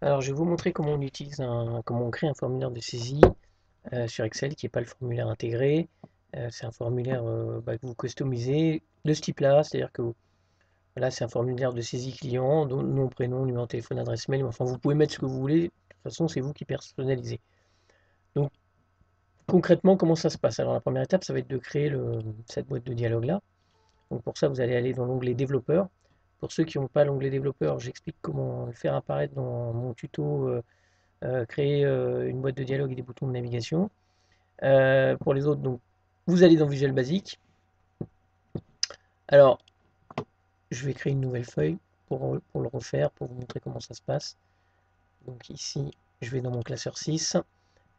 Alors, je vais vous montrer comment comment on crée un formulaire de saisie sur Excel qui n'est pas le formulaire intégré. C'est un formulaire que vous customisez de ce type-là, c'est-à-dire que là, c'est un formulaire de saisie client, dont nom, prénom, numéro de téléphone, adresse mail. Enfin, vous pouvez mettre ce que vous voulez. De toute façon, c'est vous qui personnalisez. Donc, concrètement, comment ça se passe? Alors, la première étape, ça va être de créer cette boîte de dialogue-là. Donc, pour ça, vous allez aller dans l'onglet développeur. Pour ceux qui n'ont pas l'onglet développeur, j'explique comment le faire apparaître dans mon tuto créer une boîte de dialogue et des boutons de navigation. Pour les autres, donc, vous allez dans Visual Basic. Alors, je vais créer une nouvelle feuille pour le refaire, pour vous montrer comment ça se passe. Donc ici, je vais dans mon classeur 6.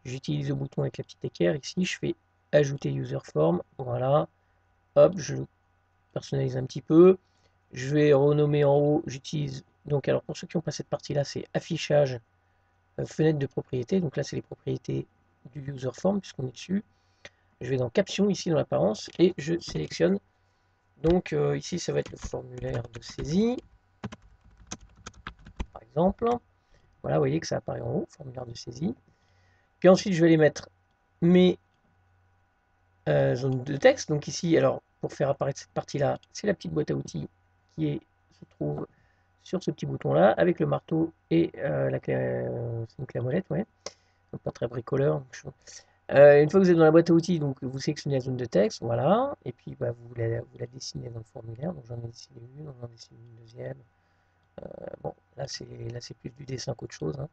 J'utilise le bouton avec la petite équerre. Ici, je fais ajouter user form. Voilà. Hop, je le personnalise un petit peu. Je vais renommer en haut. J'utilise donc, alors pour ceux qui n'ont pas cette partie-là, c'est affichage fenêtre de propriété. Donc là, c'est les propriétés du user form puisqu'on est dessus. Je vais dans caption ici dans l'apparence et je sélectionne. Donc ici, ça va être le formulaire de saisie, par exemple. Voilà, vous voyez que ça apparaît en haut, formulaire de saisie. Puis ensuite, je vais aller mettre mes zones de texte. Donc ici, alors pour faire apparaître cette partie-là, c'est la petite boîte à outils se trouve sur ce petit bouton-là, avec le marteau et la clé, c'est une clé à molette, ouais. Donc pas très bricoleur. Une fois que vous êtes dans la boîte à outils, donc vous sélectionnez la zone de texte, voilà, et puis vous la dessinez dans le formulaire. Donc j'en ai dessiné une, on en dessine une deuxième. Bon, là c'est plus du dessin qu'autre chose, hein.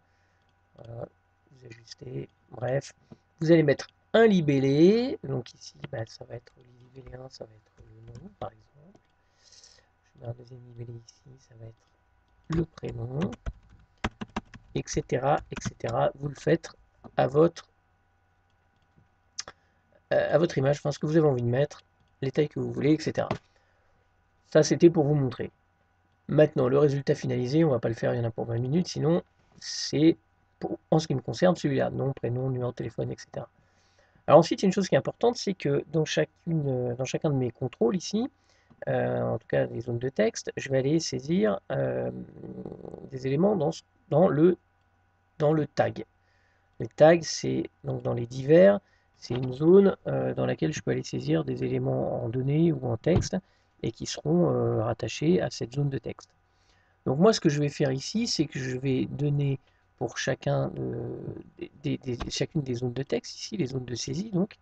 Voilà, vous ajustez, bref. Vous allez mettre un libellé, donc ici ça va être le libellé 1, ça va être le nom par exemple. Je mets un deuxième libellé ici, ça va être le prénom, etc. etc. Vous le faites à votre image, enfin ce que vous avez envie de mettre, les tailles que vous voulez, etc. Ça, c'était pour vous montrer. Maintenant, le résultat finalisé, on ne va pas le faire, il y en a pour 20 minutes, sinon, c'est, en ce qui me concerne, celui-là, nom, prénom, numéro de téléphone, etc. Alors ensuite, il y a une chose qui est importante, c'est que dans chacun de mes contrôles ici, en tout cas les zones de texte, je vais aller saisir des éléments dans le tag. Le tag, c'est donc dans les divers, c'est une zone dans laquelle je peux aller saisir des éléments en données ou en texte et qui seront rattachés à cette zone de texte. Donc moi, ce que je vais faire ici, c'est que je vais donner pour chacune des zones de texte, ici les zones de saisie, donc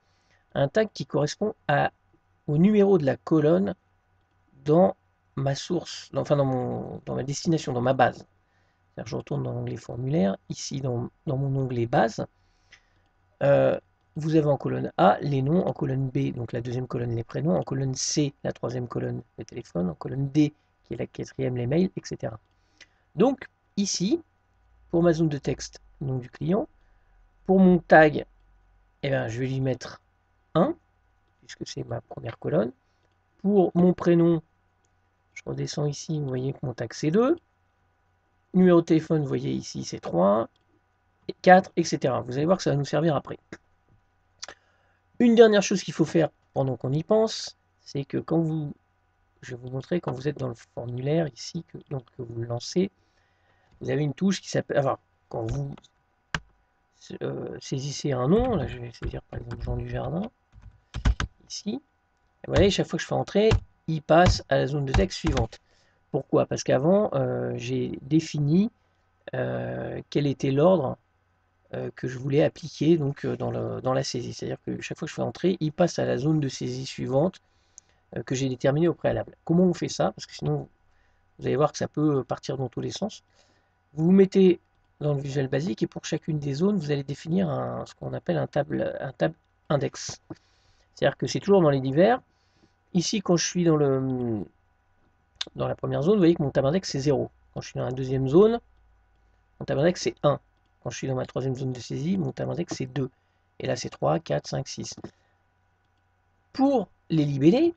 un tag qui correspond au numéro de la colonne dans ma source, enfin dans ma destination, dans ma base. Je retourne dans l'onglet formulaire, ici dans mon onglet base. Vous avez en colonne A les noms, en colonne B, donc la deuxième colonne les prénoms, en colonne C la troisième colonne les téléphones, en colonne D qui est la quatrième les mails, etc. Donc ici, pour ma zone de texte, nom du client, pour mon tag, eh bien, je vais lui mettre 1, puisque c'est ma première colonne. Pour mon prénom, je redescends ici, vous voyez que mon tag c'est 2. Numéro de téléphone, vous voyez ici c'est 3, 4, etc. Vous allez voir que ça va nous servir après. Une dernière chose qu'il faut faire pendant qu'on y pense, c'est que je vais vous montrer, quand vous êtes dans le formulaire ici, que vous le lancez, vous avez une touche qui s'appelle, enfin, quand vous saisissez un nom, là je vais saisir par exemple Jean Dujardin, ici, et vous voyez, chaque fois que je fais entrer, il passe à la zone de texte suivante. Pourquoi? Parce qu'avant, j'ai défini quel était l'ordre que je voulais appliquer donc, dans la saisie. C'est-à-dire que chaque fois que je fais entrer, il passe à la zone de saisie suivante que j'ai déterminée au préalable. Comment on fait ça? Parce que sinon, vous allez voir que ça peut partir dans tous les sens. Vous vous mettez dans le Visual Basic et pour chacune des zones, vous allez définir ce qu'on appelle un tab index. C'est-à-dire que c'est toujours dans les divers. Ici, quand je suis dans la première zone, vous voyez que mon tab index c'est 0. Quand je suis dans la deuxième zone, mon tab index c'est 1. Quand je suis dans ma troisième zone de saisie, mon tab index c'est 2. Et là c'est 3, 4, 5, 6. Pour les libellés,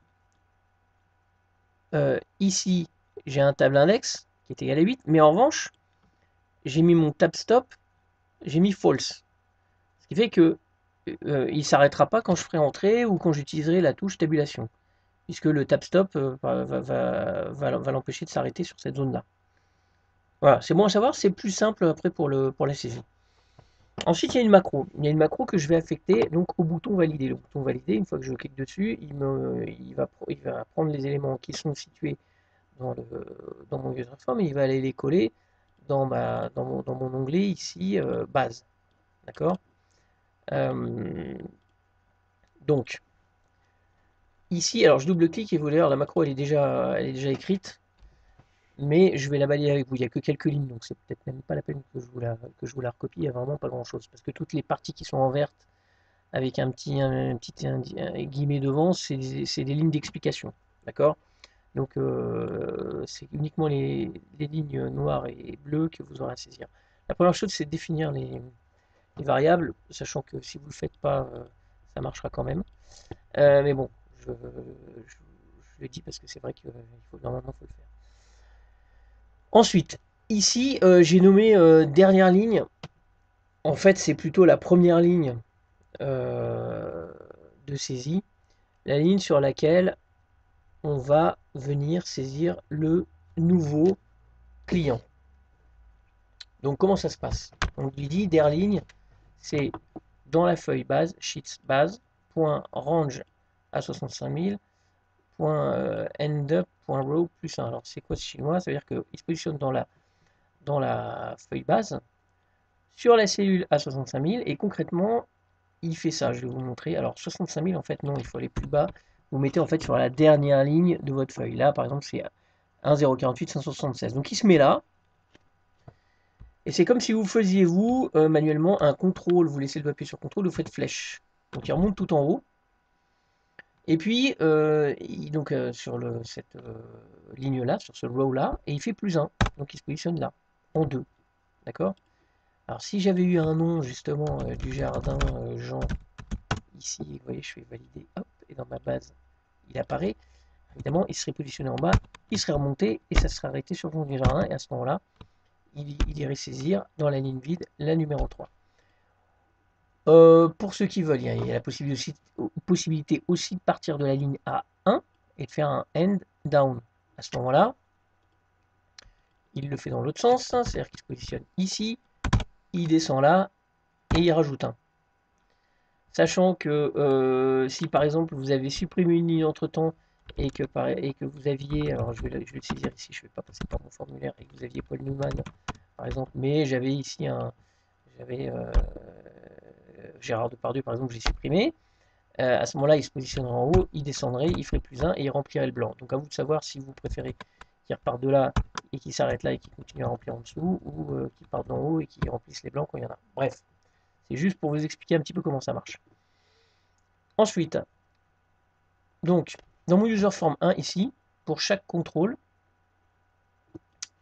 ici j'ai un table index qui est égal à 8, mais en revanche, j'ai mis mon tab stop, j'ai mis false. Ce qui fait que il ne s'arrêtera pas quand je ferai entrer ou quand j'utiliserai la touche tabulation, puisque le tab stop va l'empêcher de s'arrêter sur cette zone-là. Voilà, c'est bon à savoir, c'est plus simple après pour la saisie. Ensuite, il y a une macro. Il y a une macro que je vais affecter donc au bouton valider. Le bouton valider, une fois que je clique dessus, il va prendre les éléments qui sont situés dans mon user form et il va aller les coller dans mon onglet ici, base. D'accord. Donc, ici, alors je double-clique et vous allez voir, la macro elle est déjà écrite, mais je vais la balayer avec vous. Il n'y a que quelques lignes, donc c'est peut-être même pas la peine que je vous la recopie. Il n'y a vraiment pas grand-chose. Parce que toutes les parties qui sont en verte, avec un guillemet devant, c'est des lignes d'explication. D'accord. Donc c'est uniquement les lignes noires et bleues que vous aurez à saisir. La première chose, c'est de définir les variables, sachant que si vous ne le faites pas, ça marchera quand même. Mais bon, je le dis parce que c'est vrai que normalement, il faut le faire. Ensuite, ici, j'ai nommé dernière ligne. En fait, c'est plutôt la première ligne de saisie, la ligne sur laquelle on va venir saisir le nouveau client. Donc comment ça se passe? On lui dit der ligne, c'est dans la feuille base, sheets base, .range à 65 000, .endup.row plus 1. Alors c'est quoi ce chinois? Ça veut dire qu'il se positionne dans la feuille base, sur la cellule à 65 000, et concrètement, il fait ça. Je vais vous montrer. Alors 65 000, en fait, non, il faut aller plus bas. Vous mettez en fait sur la dernière ligne de votre feuille. Là, par exemple, c'est 1048 576. Donc il se met là. Et c'est comme si vous faisiez, vous, manuellement, un contrôle. Vous laissez le papier sur contrôle, vous faites flèche. Donc il remonte tout en haut. Et puis, sur cette ligne-là, sur ce row-là, et il fait plus 1. Donc il se positionne là, en 2. D'accord? Alors si j'avais eu un nom, justement, du jardin Jean, ici, vous voyez, je fais valider, hop, et dans ma base, il apparaît. Évidemment, il serait positionné en bas, il serait remonté, et ça serait arrêté sur le fond du jardin, et à ce moment-là, il irait saisir dans la ligne vide la numéro 3. Pour ceux qui veulent, il y a la possibilité aussi de partir de la ligne A1 et de faire un end down. À ce moment-là, il le fait dans l'autre sens, c'est-à-dire qu'il se positionne ici, il descend là et il rajoute 1. Sachant que si par exemple vous avez supprimé une ligne entre temps et que vous aviez, alors je vais le saisir ici, je ne vais pas passer par mon formulaire, et que vous aviez Paul Newman par exemple, mais j'avais ici j'avais Gérard Depardieu par exemple, j'ai supprimé. À ce moment-là, il se positionnerait en haut, il descendrait, il ferait plus 1 et il remplirait le blanc. Donc à vous de savoir si vous préférez qu'il reparte de là et qu'il s'arrête là et qu'il continue à remplir en dessous, ou qu'il parte d'en haut et qu'il remplisse les blancs quand il y en a. Bref, c'est juste pour vous expliquer un petit peu comment ça marche. Ensuite, donc, dans mon user form 1 ici, pour chaque contrôle,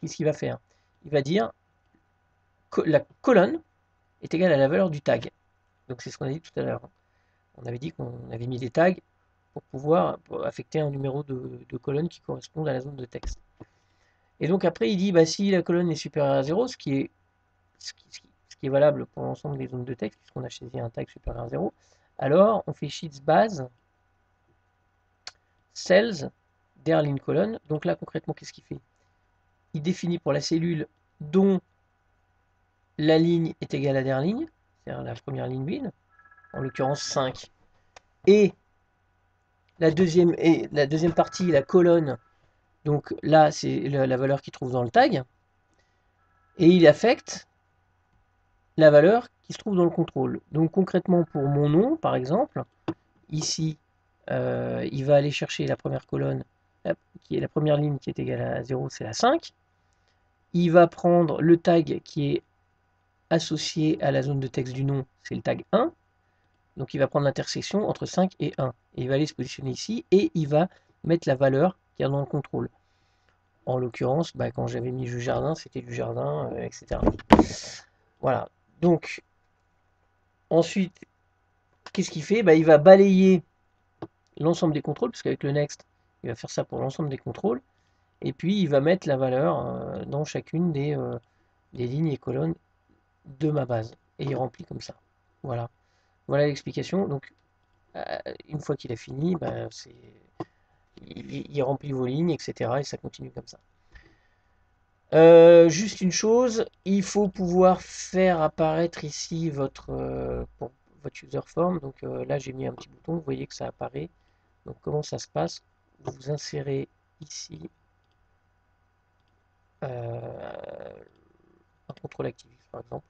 qu'est-ce qu'il va faire? Il va dire que la colonne est égale à la valeur du tag. Donc c'est ce qu'on a dit tout à l'heure. On avait dit qu'on avait mis des tags pour pouvoir affecter un numéro de colonne qui correspond à la zone de texte. Et donc après, il dit, bah, si la colonne est supérieure à 0, ce qui est valable pour l'ensemble des zones de texte, puisqu'on a choisi un tag supérieur à 0, alors on fait sheets base cells der colonne. Donc là, concrètement, qu'est-ce qu'il fait? Il définit pour la cellule dont la ligne est égale à der ligne, c'est-à-dire la première ligne vide, en l'occurrence 5, et la deuxième partie, la colonne, donc là, c'est la valeur qu'il trouve dans le tag, et il affecte la valeur qui se trouve dans le contrôle. Donc concrètement, pour mon nom, par exemple, ici, il va aller chercher la première colonne, qui est la première ligne qui est égale à 0, c'est la 5. Il va prendre le tag qui est associé à la zone de texte du nom, c'est le tag 1. Donc il va prendre l'intersection entre 5 et 1. Et il va aller se positionner ici et il va mettre la valeur qu'il y a dans le contrôle. En l'occurrence, bah, quand j'avais mis du jardin, c'était du jardin, etc. Voilà. Donc, ensuite, qu'est-ce qu'il fait? Bah, il va balayer l'ensemble des contrôles, parce qu'avec le next, il va faire ça pour l'ensemble des contrôles. Et puis, il va mettre la valeur dans chacune des lignes et colonnes de ma base. Et il remplit comme ça. Voilà. Voilà l'explication. Donc, une fois qu'il a fini, bah, il remplit vos lignes, etc. Et ça continue comme ça. Juste une chose, il faut pouvoir faire apparaître ici pour votre user form. Donc là, j'ai mis un petit bouton, vous voyez que ça apparaît. Donc comment ça se passe? Vous insérez ici un contrôle actif, par exemple.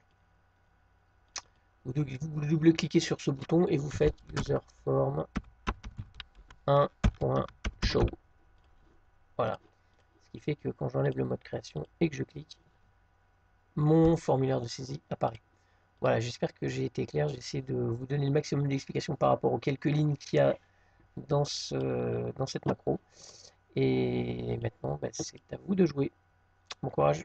Vous double-cliquez sur ce bouton et vous faites user form 1.show. Voilà. Ce qui fait que quand j'enlève le mode création et que je clique, mon formulaire de saisie apparaît. Voilà, j'espère que j'ai été clair. J'ai essayé de vous donner le maximum d'explications par rapport aux quelques lignes qu'il y a dans cette macro. Et maintenant, bah, c'est à vous de jouer. Bon courage.